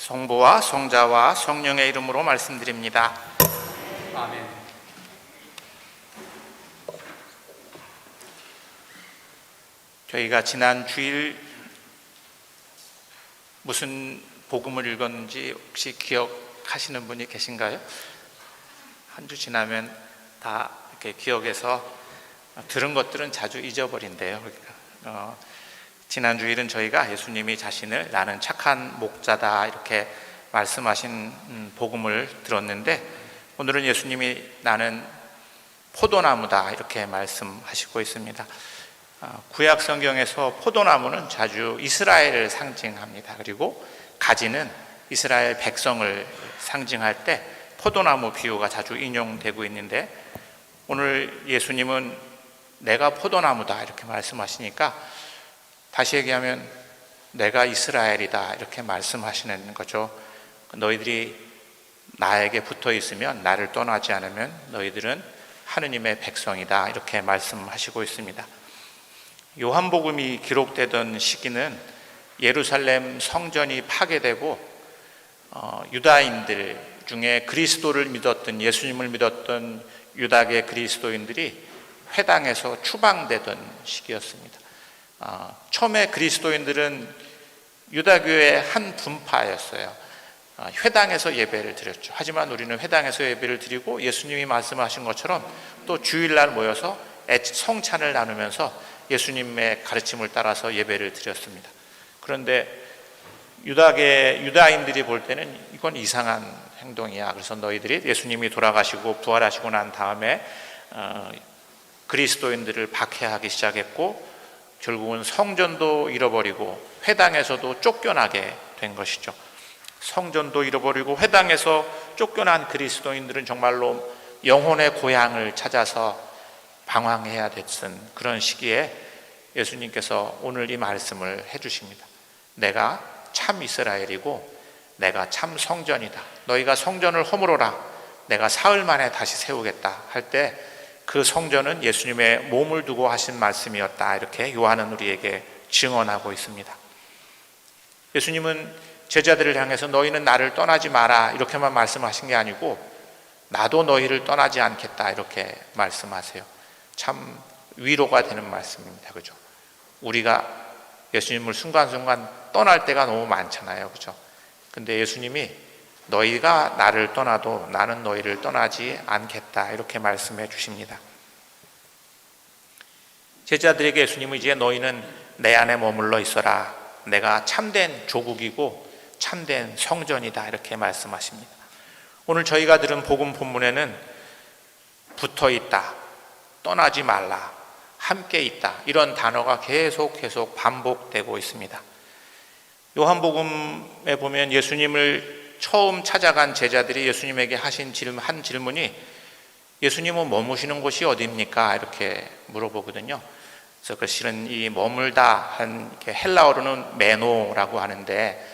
성부와 성자와 성령의 이름으로 말씀드립니다. 아멘. 저희가 지난 주일 무슨 복음을 읽었는지 혹시 기억하시는 분이 계신가요? 한 주 지나면 다 이렇게 기억해서 들은 것들은 자주 잊어버린대요. 지난 주일은 저희가 예수님이 자신을 나는 착한 목자다 이렇게 말씀하신 복음을 들었는데, 오늘은 예수님이 나는 포도나무다 이렇게 말씀하시고 있습니다. 구약 성경에서 포도나무는 자주 이스라엘을 상징합니다. 그리고 가지는 이스라엘 백성을 상징할 때 포도나무 비유가 자주 인용되고 있는데, 오늘 예수님은 내가 포도나무다 이렇게 말씀하시니까 다시 얘기하면 내가 이스라엘이다 이렇게 말씀하시는 거죠. 너희들이 나에게 붙어 있으면, 나를 떠나지 않으면 너희들은 하느님의 백성이다 이렇게 말씀하시고 있습니다. 요한복음이 기록되던 시기는 예루살렘 성전이 파괴되고 유다인들 중에 그리스도를 믿었던, 예수님을 믿었던 유다계 그리스도인들이 회당에서 추방되던 시기였습니다. 처음에 그리스도인들은 유다교의 한 분파였어요. 회당에서 예배를 드렸죠. 하지만 우리는 회당에서 예배를 드리고 예수님이 말씀하신 것처럼 또 주일날 모여서 성찬을 나누면서 예수님의 가르침을 따라서 예배를 드렸습니다. 그런데 유다인들이 볼 때는 이건 이상한 행동이야. 그래서 너희들이 예수님이 돌아가시고 부활하시고 난 다음에 그리스도인들을 박해하기 시작했고, 결국은 성전도 잃어버리고 회당에서도 쫓겨나게 된 것이죠. 성전도 잃어버리고 회당에서 쫓겨난 그리스도인들은 정말로 영혼의 고향을 찾아서 방황해야 됐던 그런 시기에 예수님께서 오늘 이 말씀을 해주십니다. 내가 참 이스라엘이고 내가 참 성전이다. 너희가 성전을 허물어라. 내가 사흘 만에 다시 세우겠다 할 때 그 성전은 예수님의 몸을 두고 하신 말씀이었다. 이렇게 요한은 우리에게 증언하고 있습니다. 예수님은 제자들을 향해서 너희는 나를 떠나지 마라 이렇게만 말씀하신 게 아니고 나도 너희를 떠나지 않겠다 이렇게 말씀하세요. 참 위로가 되는 말씀입니다. 그죠? 우리가 예수님을 순간순간 떠날 때가 너무 많잖아요. 그죠? 근데 예수님이 너희가 나를 떠나도 나는 너희를 떠나지 않겠다 이렇게 말씀해 주십니다. 제자들에게 예수님은 이제 너희는 내 안에 머물러 있어라. 내가 참된 조국이고 참된 성전이다 이렇게 말씀하십니다. 오늘 저희가 들은 복음 본문에는 붙어 있다, 떠나지 말라, 함께 있다 이런 단어가 계속 반복되고 있습니다. 요한복음에 보면 예수님을 처음 찾아간 제자들이 예수님에게 하신 한 질문이 예수님은 머무시는 곳이 어디입니까? 이렇게 물어보거든요. 그래서 그 실은 이 머물다 한 헬라어로는 메노라고 하는데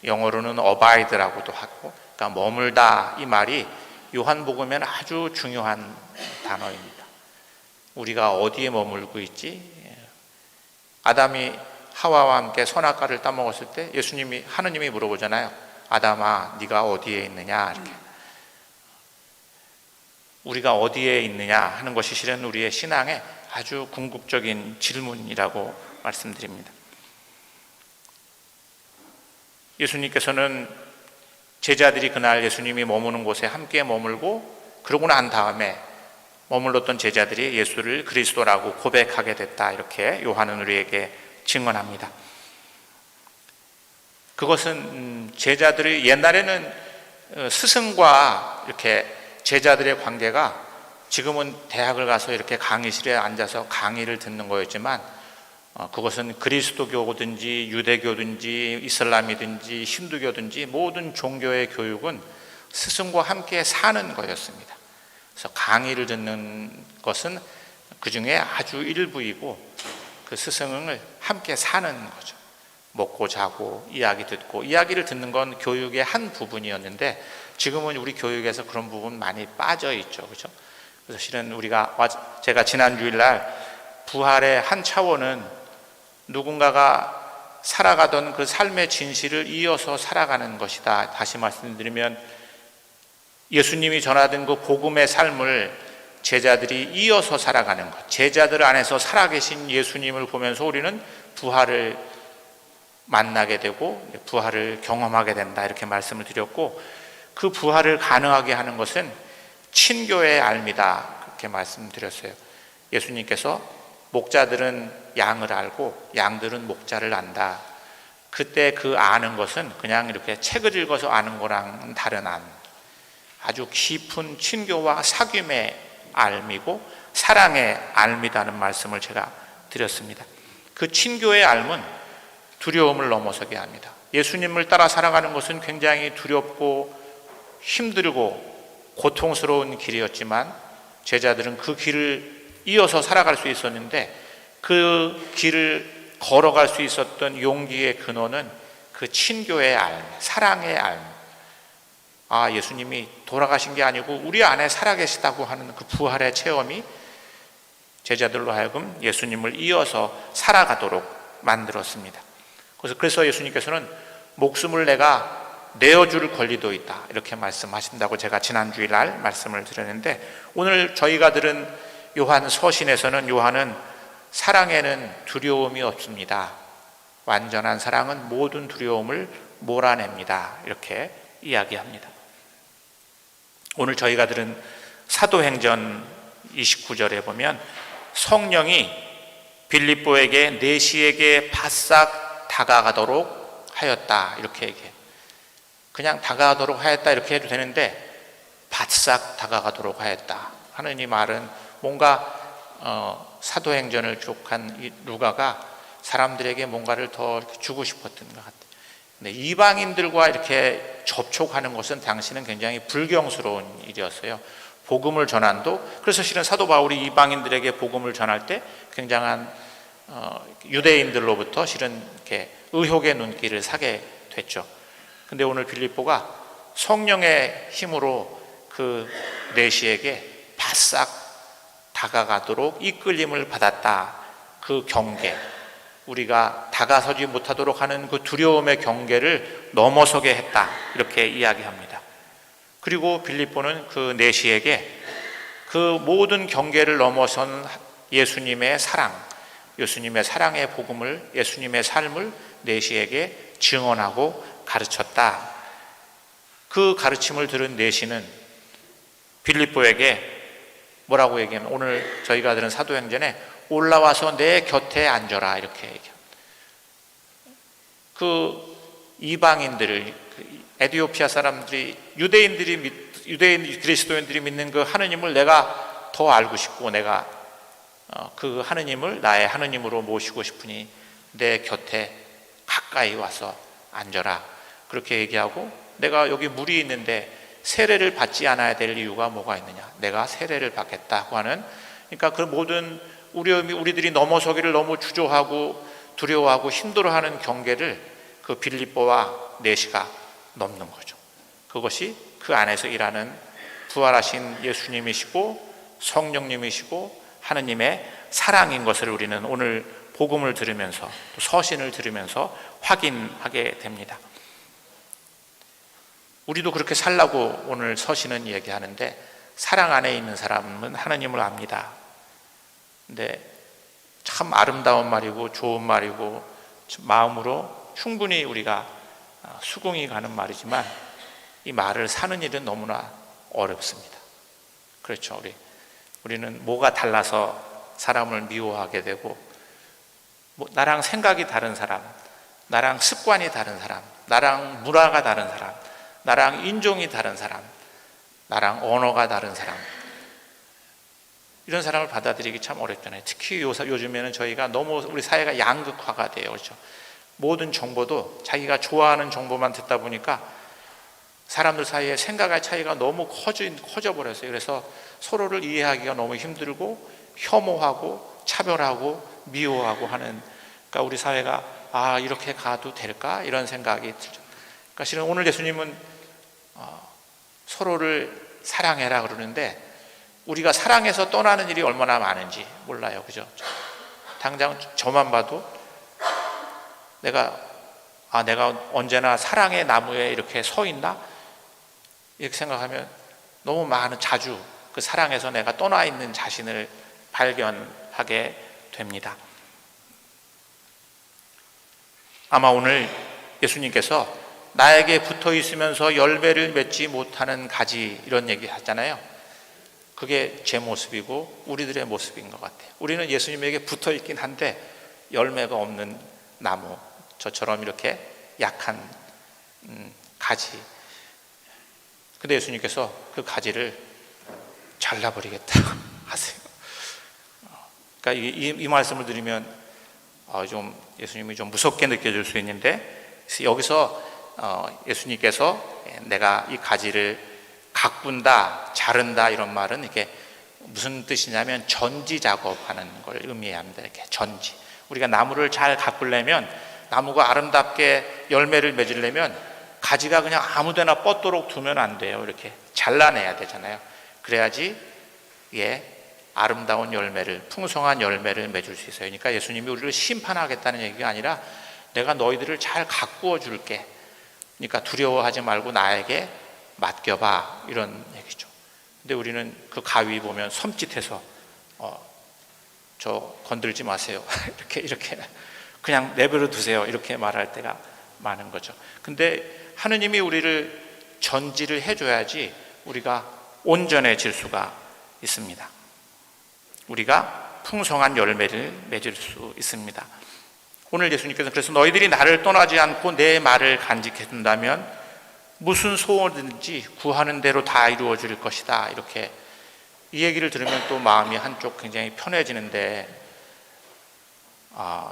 영어로는 어바이드라고도 하고, 그러니까 머물다 이 말이 요한복음에는 아주 중요한 단어입니다. 우리가 어디에 머물고 있지? 아담이 하와와 함께 선악과를 따먹었을 때 하느님이 물어보잖아요. 아담아, 네가 어디에 있느냐? 이렇게. 우리가 어디에 있느냐 하는 것이 실은 우리의 신앙의 아주 궁극적인 질문이라고 말씀드립니다. 예수님께서는 제자들이 그날 예수님이 머무는 곳에 함께 머물고, 그러고 난 다음에 머물렀던 제자들이 예수를 그리스도라고 고백하게 됐다 이렇게 요한은 우리에게 증언합니다. 그것은 제자들이 옛날에는 스승과 이렇게 제자들의 관계가 지금은 대학을 가서 이렇게 강의실에 앉아서 강의를 듣는 거였지만, 그것은 그리스도교든지 유대교든지 이슬람이든지 힌두교든지 모든 종교의 교육은 스승과 함께 사는 거였습니다. 그래서 강의를 듣는 것은 그 중에 아주 일부이고 그 스승을 함께 사는 거죠. 먹고 자고 이야기 듣고, 이야기를 듣는 건 교육의 한 부분이었는데 지금은 우리 교육에서 그런 부분 많이 빠져 있죠. 그렇죠? 그래서 실은 제가 지난 주일날 부활의 한 차원은 누군가가 살아가던 그 삶의 진실을 이어서 살아가는 것이다. 다시 말씀드리면 예수님이 전하던 그 복음의 삶을 제자들이 이어서 살아가는 것, 제자들 안에서 살아계신 예수님을 보면서 우리는 부활을 만나게 되고 부활을 경험하게 된다, 이렇게 말씀을 드렸고, 그 부활을 가능하게 하는 것은 친교의 알미다, 그렇게 말씀드렸어요. 예수님께서 목자들은 양을 알고 양들은 목자를 안다. 그때 그 아는 것은 그냥 이렇게 책을 읽어서 아는 거랑 다른 아주 깊은 친교와 사귐의 알미고 사랑의 알미다는 말씀을 제가 드렸습니다. 그 친교의 알은 두려움을 넘어서게 합니다. 예수님을 따라 살아가는 것은 굉장히 두렵고 힘들고 고통스러운 길이었지만 제자들은 그 길을 이어서 살아갈 수 있었는데, 그 길을 걸어갈 수 있었던 용기의 근원은 그 친교의 알, 사랑의 알. 예수님이 돌아가신 게 아니고 우리 안에 살아계시다고 하는 그 부활의 체험이 제자들로 하여금 예수님을 이어서 살아가도록 만들었습니다. 그래서 예수님께서는 목숨을 내가 내어줄 권리도 있다, 이렇게 말씀하신다고 제가 지난 주일날 말씀을 드렸는데, 오늘 저희가 들은 요한 서신에서는 요한은 사랑에는 두려움이 없습니다. 완전한 사랑은 모든 두려움을 몰아냅니다, 이렇게 이야기합니다. 오늘 저희가 들은 사도행전 29절에 보면 성령이 빌립보에게 내시에게 바싹 다가가도록 하였다, 이렇게 얘기해요. 그냥 다가가도록 하였다 이렇게 해도 되는데 바싹 다가가도록 하였다 하는 이 말은 뭔가 사도행전을 기록한 이 루가가 사람들에게 뭔가를 더 주고 싶었던 것 같아요. 근데 이방인들과 이렇게 접촉하는 것은 당시는 굉장히 불경스러운 일이었어요. 복음을 전한도, 그래서 실은 사도 바울이 이방인들에게 복음을 전할 때 굉장한 유대인들로부터 실은 이렇게 의혹의 눈길을 사게 됐죠. 근데 오늘 빌립보가 성령의 힘으로 그 내시에게 바싹 다가가도록 이끌림을 받았다. 그 경계, 우리가 다가서지 못하도록 하는 그 두려움의 경계를 넘어서게 했다, 이렇게 이야기합니다. 그리고 빌립보는 그 내시에게 그 모든 경계를 넘어선 예수님의 사랑, 예수님의 사랑의 복음을, 예수님의 삶을 내시에게 증언하고 가르쳤다. 그 가르침을 들은 내시는 빌립보에게 뭐라고 얘기하면, 오늘 저희가 들은 사도행전에 올라와서 내 곁에 앉아라, 이렇게 얘기합니다. 그 이방인들을, 에디오피아 사람들이, 유대인 그리스도인들이 믿는 그 하느님을 내가 더 알고 싶고, 내가 그 하느님을 나의 하느님으로 모시고 싶으니 내 곁에 가까이 와서 앉아라, 그렇게 얘기하고, 내가 여기 물이 있는데 세례를 받지 않아야 될 이유가 뭐가 있느냐, 내가 세례를 받겠다고 하는, 그러니까 그 모든 우리들이 넘어서기를 너무 주저하고 두려워하고 힘들어하는 경계를 그 빌립보와 내시가 넘는 거죠. 그것이 그 안에서 일하는 부활하신 예수님이시고 성령님이시고 하느님의 사랑인 것을 우리는 오늘 복음을 들으면서 또 서신을 들으면서 확인하게 됩니다. 우리도 그렇게 살라고 오늘 서신은 얘기하는데, 사랑 안에 있는 사람은 하느님을 압니다. 근데 참 아름다운 말이고 좋은 말이고 마음으로 충분히 우리가 수긍이 가는 말이지만, 이 말을 사는 일은 너무나 어렵습니다. 그렇죠. 우리는 뭐가 달라서 사람을 미워하게 되고, 나랑 생각이 다른 사람, 나랑 습관이 다른 사람, 나랑 문화가 다른 사람, 나랑 인종이 다른 사람, 나랑 언어가 다른 사람, 이런 사람을 받아들이기 참 어렵잖아요. 특히 요즘에는 저희가 너무 우리 사회가 양극화가 돼요. 그렇죠? 모든 정보도 자기가 좋아하는 정보만 듣다 보니까 사람들 사이에 생각의 차이가 너무 커져 버렸어요. 그래서 서로를 이해하기가 너무 힘들고 혐오하고 차별하고 미워하고 하는, 그러니까 우리 사회가 이렇게 가도 될까? 이런 생각이 들죠. 그러니까 실은 오늘 예수님은 서로를 사랑해라 그러는데, 우리가 사랑해서 떠나는 일이 얼마나 많은지 몰라요. 그죠? 당장 저만 봐도 내가 언제나 사랑의 나무에 이렇게 서 있나? 이렇게 생각하면 자주 그 사랑에서 내가 떠나 있는 자신을 발견하게 됩니다. 아마 오늘 예수님께서 나에게 붙어 있으면서 열매를 맺지 못하는 가지, 이런 얘기 하잖아요. 그게 제 모습이고 우리들의 모습인 것 같아요. 우리는 예수님에게 붙어 있긴 한데 열매가 없는 나무, 저처럼 이렇게 약한 가지. 근데 예수님께서 그 가지를 잘라버리겠다고 하세요. 그러니까 이 말씀을 드리면 좀 예수님이 좀 무섭게 느껴질 수 있는데, 여기서 예수님께서 내가 이 가지를 가꾼다, 자른다, 이런 말은 이게 무슨 뜻이냐면 전지 작업하는 걸 의미합니다. 이렇게 전지. 우리가 나무를 잘 가꾸려면, 나무가 아름답게 열매를 맺으려면 가지가 그냥 아무데나 뻗도록 두면 안 돼요. 이렇게 잘라내야 되잖아요. 그래야지 아름다운 열매를, 풍성한 열매를 맺을 수 있어요. 그러니까 예수님이 우리를 심판하겠다는 얘기가 아니라 내가 너희들을 잘 가꾸어 줄게, 그러니까 두려워하지 말고 나에게 맡겨봐, 이런 얘기죠. 근데 우리는 그 가위 보면 섬찟해서 저 건들지 마세요 이렇게 그냥 내버려 두세요, 이렇게 말할 때가 많은 거죠. 근데 하느님이 우리를 전지를 해줘야지 우리가 온전해질 수가 있습니다. 우리가 풍성한 열매를 맺을 수 있습니다. 오늘 예수님께서 그래서 너희들이 나를 떠나지 않고 내 말을 간직해 둔다면 무슨 소원이든지 구하는 대로 다 이루어 줄 것이다, 이렇게. 이 얘기를 들으면 또 마음이 한쪽 굉장히 편해지는데,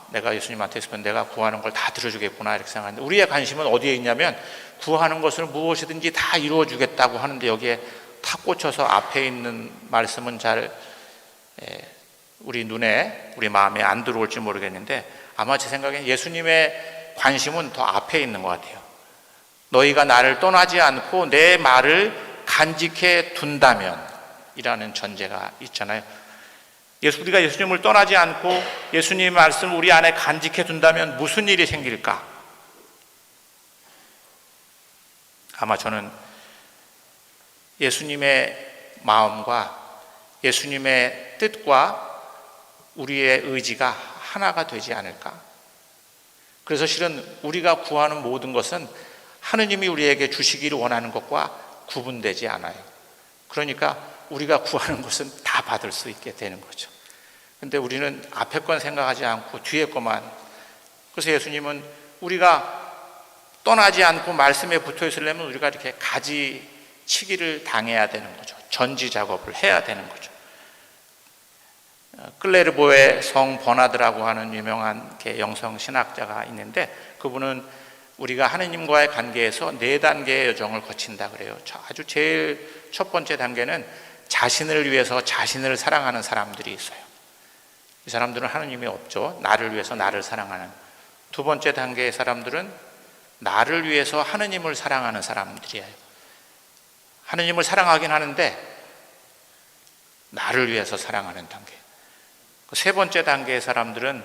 내가 예수님한테 있으면 내가 구하는 걸 다 들어주겠구나, 이렇게 생각하는데, 우리의 관심은 어디에 있냐면 구하는 것을 무엇이든지 다 이루어 주겠다고 하는데, 여기에 탁 꽂혀서 앞에 있는 말씀은 잘 우리 눈에, 우리 마음에 안 들어올지 모르겠는데, 아마 제 생각엔 예수님의 관심은 더 앞에 있는 것 같아요. 너희가 나를 떠나지 않고 내 말을 간직해 둔다면, 이라는 전제가 있잖아요. 우리가 예수님을 떠나지 않고 예수님의 말씀을 우리 안에 간직해 둔다면 무슨 일이 생길까? 아마 저는 예수님의 마음과 예수님의 뜻과 우리의 의지가 하나가 되지 않을까? 그래서 실은 우리가 구하는 모든 것은 하느님이 우리에게 주시기를 원하는 것과 구분되지 않아요. 그러니까 우리가 구하는 것은 다 받을 수 있게 되는 거죠. 근데 우리는 앞에 건 생각하지 않고 뒤에 것만. 그래서 예수님은 우리가 떠나지 않고 말씀에 붙어 있으려면 우리가 이렇게 가지치기를 당해야 되는 거죠. 전지 작업을 해야 되는 거죠. 클레르보의 성 버나드라고 하는 유명한 영성 신학자가 있는데, 그분은 우리가 하느님과의 관계에서 4단계의 여정을 거친다 그래요. 아주 제일 첫 번째 단계는 자신을 위해서 자신을 사랑하는 사람들이 있어요. 이 사람들은 하느님이 없죠. 나를 위해서 나를 사랑하는. 두 번째 단계의 사람들은 나를 위해서 하느님을 사랑하는 사람들이에요. 하느님을 사랑하긴 하는데 나를 위해서 사랑하는 단계. 세 번째 단계의 사람들은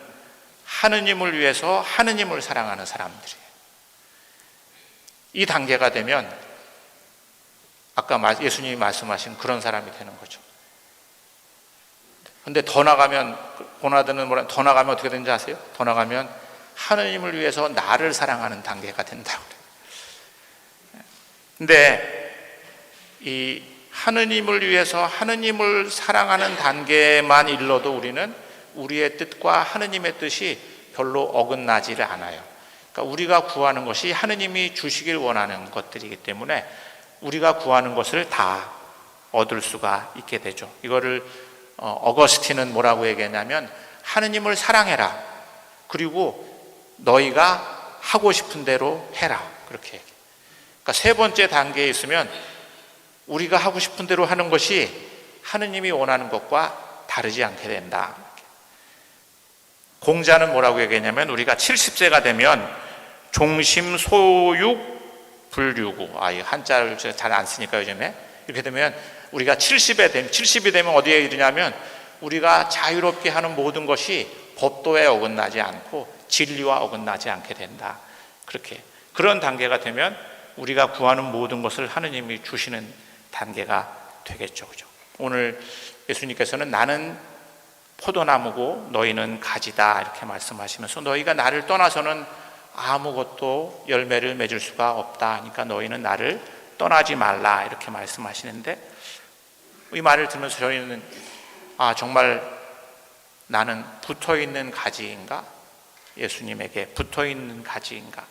하느님을 위해서 하느님을 사랑하는 사람들이에요. 이 단계가 되면 아까 예수님이 말씀하신 그런 사람이 되는 거죠. 근데 더 나가면, 고나드는 더 나가면 어떻게 되는지 아세요? 더 나가면 하느님을 위해서 나를 사랑하는 단계가 된다고 그래요. 근데 이 하느님을 위해서 하느님을 사랑하는 단계만 일러도 우리는 우리의 뜻과 하느님의 뜻이 별로 어긋나지를 않아요. 그러니까 우리가 구하는 것이 하느님이 주시길 원하는 것들이기 때문에 우리가 구하는 것을 다 얻을 수가 있게 되죠. 이거를 어거스틴은 뭐라고 얘기했냐면 하느님을 사랑해라, 그리고 너희가 하고 싶은 대로 해라, 그렇게 얘기해요. 그러니까 세 번째 단계에 있으면 우리가 하고 싶은 대로 하는 것이 하느님이 원하는 것과 다르지 않게 된다. 공자는 뭐라고 얘기했냐면 우리가 70세가 되면 종심 소육 불유구, 이 한자를 잘 안 쓰니까 요즘에, 이렇게 되면 우리가 70이 되면 어디에 이르냐면 우리가 자유롭게 하는 모든 것이 법도에 어긋나지 않고 진리와 어긋나지 않게 된다. 그렇게 그런 단계가 되면 우리가 구하는 모든 것을 하느님이 주시는 단계가 되겠죠. 그죠? 오늘 예수님께서는 나는 포도나무고 너희는 가지다 이렇게 말씀하시면서 너희가 나를 떠나서는 아무것도 열매를 맺을 수가 없다. 그러니까 너희는 나를 떠나지 말라 이렇게 말씀하시는데 이 말을 들으면서 저희는 정말 나는 붙어있는 가지인가? 예수님에게 붙어있는 가지인가?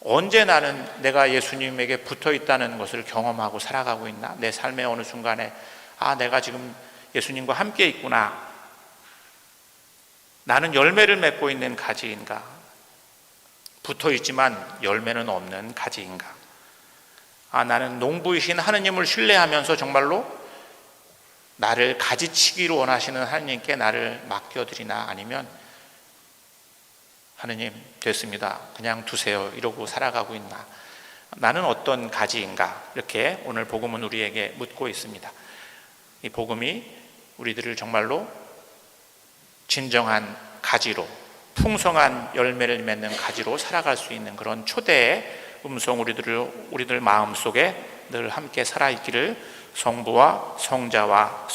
언제 나는 내가 예수님에게 붙어있다는 것을 경험하고 살아가고 있나? 내 삶의 어느 순간에 내가 지금 예수님과 함께 있구나. 나는 열매를 맺고 있는 가지인가? 붙어있지만 열매는 없는 가지인가? 나는 농부이신 하느님을 신뢰하면서 정말로 나를 가지치기로 원하시는 하느님께 나를 맡겨드리나 아니면 하느님 됐습니다. 그냥 두세요. 이러고 살아가고 있나? 나는 어떤 가지인가? 이렇게 오늘 복음은 우리에게 묻고 있습니다. 이 복음이 우리들을 정말로 진정한 가지로 풍성한 열매를 맺는 가지로 살아갈 수 있는 그런 초대의 음성 우리들 마음속에 늘 함께 살아있기를 성부와 성자와